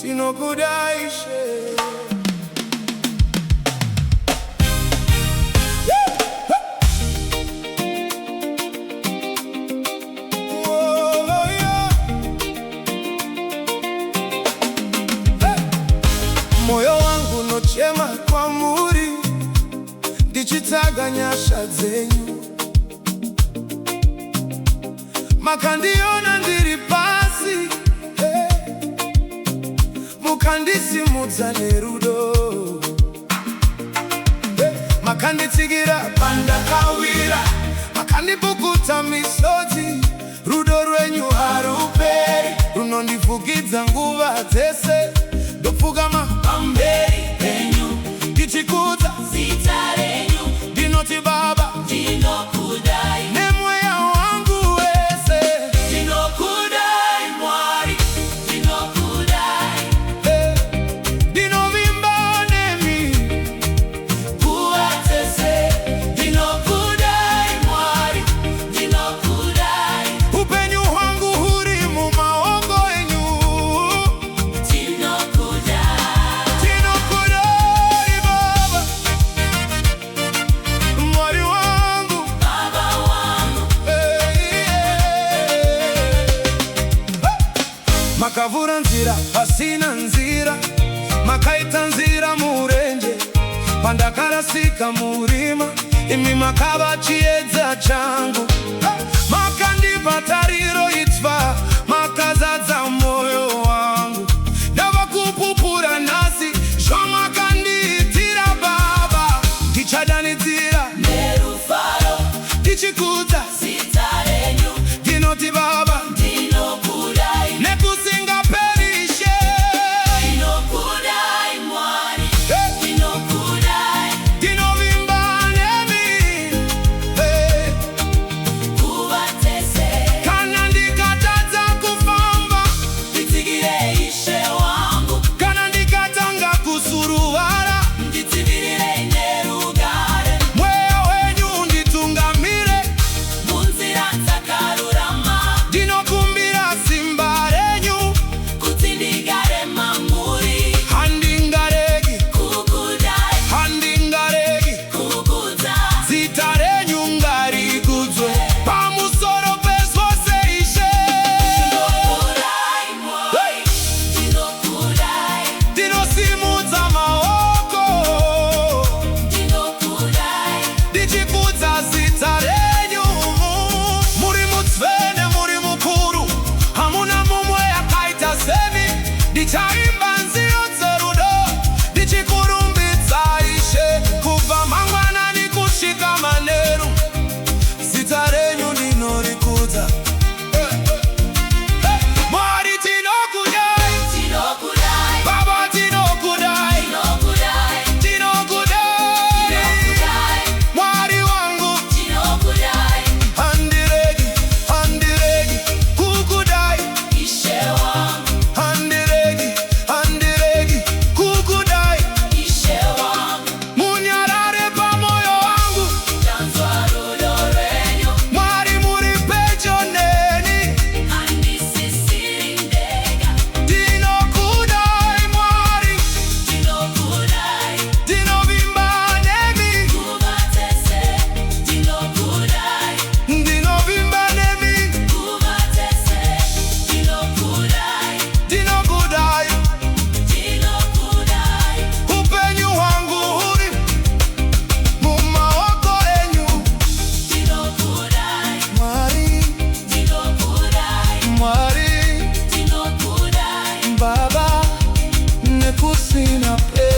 tinokudaishe. Moyo wangu nochema kwa muri, ndichitaga nyasha dzenyu, makandiona ndiri pasi, mukandisimudza nerudo, makanditsigira pandakawira, makandipukuta misodzi. Rudo rwenyu haruperi, runondifukidza nguva dzese. Ndopfugama pamberi penyu, ndichikudza zita renyu, ndinoti Baba ndinokudai nemweya wangu wese. Ndinokudai Mwari, ndinokudai, ndinovimba nemi nguva dzese. Ndinokudai Mwari, ndinokudai, upenyu hwangu huri mumaoko enyu. Makavura nzira pasina nzira, makaita nzira murenje. Pandakarasika murima, imi makava chiedza changu. Makandipa tariro itsva, makazadza moyo wangu. Ndava kupupura nhasi zvamakanditira Baba. Ndichadanidzira nerufaro, ndichikudza zita renyu, ndinoti Baba ndinokudai nekusingaperishe. Ndinokudai Mwari, ndinokudai, ndinovimba nemi nguva dzese. Kana ndikatadza kufamba, nditsigire Ishe wangu. Kana ndikatanga kusuruvara, ndidzivirire nerugare. Mweya wenyu nditungamire munzira dzakarurama. Ndinokumbira simba renyu kuti ndigare mamuri. Handingaregi kukudai, handingaregi kukudza. Zita renyu ngarikudzwe pamusoro pezvose Ishe. Ndinokudai Mwari, ndinokudai, ndinosimudza maoko. Ndinokudai, ndichikudza zita renyu. Muri mutsvene, muri mukuru, hamuna mumwe yakaita semi. Ndichaimba nziyo dzerudo, ndichikurumbidza Ishe. Kubva mangwanani kusvika manheru, zita renyu ndinorikudza. Mwari tinokudai, tinokudai, Baba tinokudai, tinokudai, tinokudai, Mwari wangu tinokudai. Handiregi, handiregi kukudai Ishe wangu. Handiregi, handiregi kukudai Ishe wangu. Munyarare pamoyo wangu, ndanzwa rudo rwenyu. Mwari muri pedyo neni, handisisiri ndega. Ndinokudai Mwari, ndinokudai, ndinovimba nemi nguva dzese. Ndinokudai, ndinovimba nemi nguva dzese. Ndinokudai, ndinokudai, ndinokudai, upenyu hwangu huri mumaoko enyu. Ndinokudai Mwari, ndinokudai, Mwari, ndinokudai Baba nekusina pe